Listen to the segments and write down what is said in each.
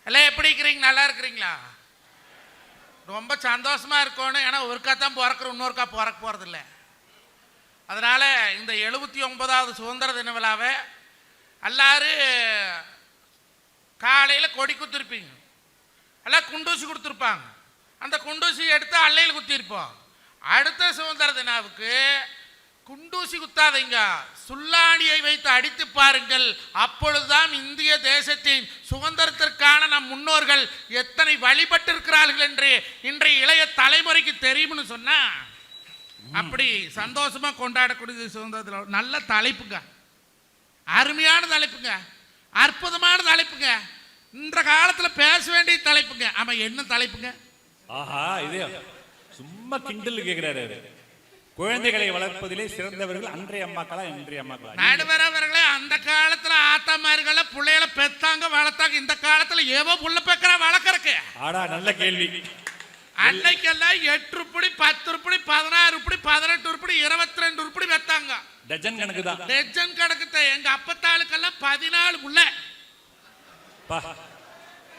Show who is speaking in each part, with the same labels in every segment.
Speaker 1: எல்லாம் எப்படி இருக்கிறீங்க? நல்லா இருக்கிறீங்களா? ரொம்ப சந்தோஷமா இருக்கணும். ஏன்னா ஒருக்கா தான் பிறக்கிற, இன்னொருக்கா பிறக்க போறதில்லை. அதனால இந்த 79வது சுதந்திர தின விழாவை எல்லாரும் காலையில் கொடி குத்திருப்பீங்க, எல்லாம் குண்டூசி கொடுத்துருப்பாங்க. அந்த குண்டூசி எடுத்து அல்லையில் குத்திருப்போம். அடுத்த சுதந்திர தினாவுக்கு குண்டூசி குத்தாதீங்க, சுல்லாணியை வைத்து அடித்து பாருங்கள். அப்பொழுதுதான் இந்திய தேசத்தின் சுதந்திரத்திற்கான நம் முன்னோர்கள் எத்தனை வழிபட்டிருக்கிறார்கள் என்று இன்றைய இளைய தலைமுறைக்கு தெரியும்னு சொன்னா அப்படி சந்தோஷமா கொண்டாடக்கூடிய சுதந்திரத்தில் நல்ல தலைப்புங்க, அருமையான தலைப்புங்க, அற்புதமான தலைப்புங்க, இந்த காலத்தில் பேச வேண்டிய தலைப்புங்க. ஆமா, என்ன தலைப்புங்க?
Speaker 2: ஆஹா, இது சும்மா கிண்டல் கேட்கிறாரு. குழந்தைகளை வளர்ப்பதிலே சிறந்தவர்கள் அன்றைய அம்மாக்களா இன்றைய அம்மாக்களா?
Speaker 1: நடுவரவர்களே, அந்த காலத்துல ஆத்தாமார்கள பிள்ளைகளை பெத்தாங்க வளர்த்தாங்க. இந்த காலத்துல ஏவோ புள்ள பெக்கற வளர்க்கறக்கு.
Speaker 2: ஆடா, நல்ல கேள்வி.
Speaker 1: அன்னைக்கெல்லாம் 8 உருப்படி 10 உருப்படி 16 உருப்படி 18 உருப்படி 22 உருப்படி பெத்தாங்க.
Speaker 2: டஜன் கணக்கு தான்.
Speaker 1: டஜன் கணக்கு தான். எங்க அப்பத்தாளுக்கெல்லாம் 14 புள்ள.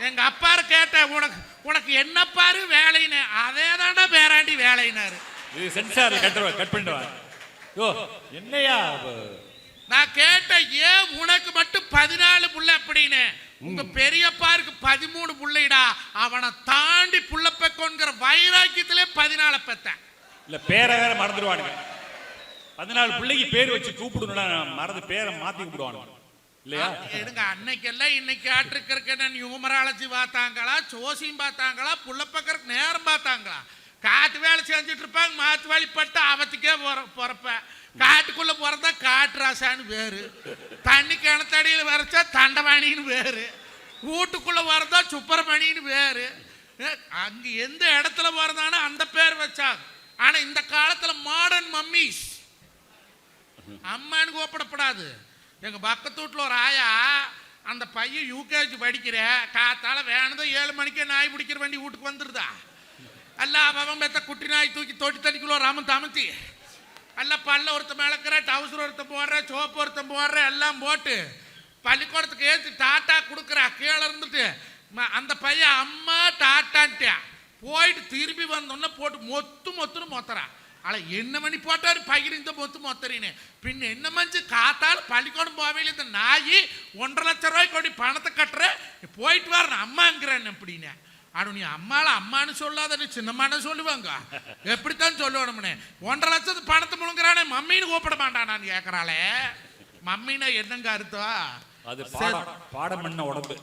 Speaker 1: எங்க அப்பாரு கேட்டேன், உனக்கு என்ன பாரு வேலைன்னு. அதே தாண்டா பேராண்டி வேலைனாரு.
Speaker 2: இது சென்சார் கட் பண்ணிடுவாங்க. யோ என்னையா
Speaker 1: நான் கேட்டேன், ஏன் உனக்கு மட்டும் 14 புள்ள அப்படின்னு? உங்க பெரியப்பாருக்கு 13 புள்ளைடா, அவனை தாண்டி புள்ள பெக்கோங்கிற வைராக்கியத்திலே 14 பெத்தேன்.
Speaker 2: இல்ல பேரை வேற மறந்துடுவானுங்க. 14 பிள்ளைக்கு பேர் வச்சு கூப்பிடணும்னா மறந்து பேரை மாத்தி கூப்பிடுவானுங்க இல்லையா?
Speaker 1: எடுங்க, அன்னைக்கெல்லாம் இன்னைக்கு ஆட்டிருக்க நியூமராலஜி பார்த்தாங்களா, ஜோசியம் பார்த்தாங்களா, புள்ள பெக்கறக்கு நேரம் பார்த்தாங்களா? காட்டு வேலை செஞ்சுட்டு இருப்பாங்க, மாத்து வழிபட்டு அவத்துக்கே பொறப்ப. காட்டுக்குள்ள பிறந்தா காட்டு ராசான்னு வேறு, தண்ணி கிணத்தடியில் வரைச்சா தண்டவாணின்னு வேறு, வீட்டுக்குள்ள வரதா சுப்பிரமணின்னு வேறு. அங்க எந்த இடத்துல பிறந்தானோ அந்த பேர் வச்சாங்க. ஆனா இந்த காலத்துல மாடர்ன் மம்மிஸ் அம்மான்னு கூப்பிடப்படாது. எங்க பக்கத்து வீட்டுல ஒரு ஆயா, அந்த பையன் யூகேஜி படிக்கிற, காத்தால வேணுதோ 7 மணிக்கே நாய் பிடிக்கிற வண்டி வீட்டுக்கு வந்துருதா. அல்ல அவன் பெத்த குட்டி நாய் தூக்கி தொட்டி தண்ணிக்குள்ள ராமன் தாமத்தி அல்ல பல்ல ஒருத்தன் மிளக்குற, டவுசர் ஒருத்தன் போடுற, சோப்பு ஒருத்தன் போடுற, எல்லாம் போட்டு பள்ளிக்கூடத்துக்கு ஏற்றி டாட்டா கொடுக்குறா. கீழே இருந்துட்டு அந்த பையன் அம்மா டாட்டான்ட்டியா போயிட்டு திரும்பி வந்தோன்னா போட்டு மொத்துன்னு மொத்தரா. ஆனால் என்ன மணி போட்டாரு பயிர் இந்த மொத்தரின்னு. பின்ன என்ன மஞ்சு காத்தாலும் பள்ளிக்கூடம் போவையில் இந்த நாய் 1.5 லட்சம் ரூபாய்க்கு கொடி பணத்தை கட்டுற, போயிட்டு வரணும் அம்மாங்கிறேன் அப்படின்னு. ஆனால் நீ அம்மான்னு சொல்லாத, நீ சின்னம்மான்னு சொல்லுவாங்க. எப்படித்தான் சொல்லுவானும்னே. 1.5 லட்சத்து பணத்தை முழுங்குறானே, மம்மின்னு கூப்பிட மாட்டான். நான் கேட்கறாளே, மம்மின்னா என்னங்க அர்த்தம்?
Speaker 2: அது பாடம் பண்ண உடம்பு.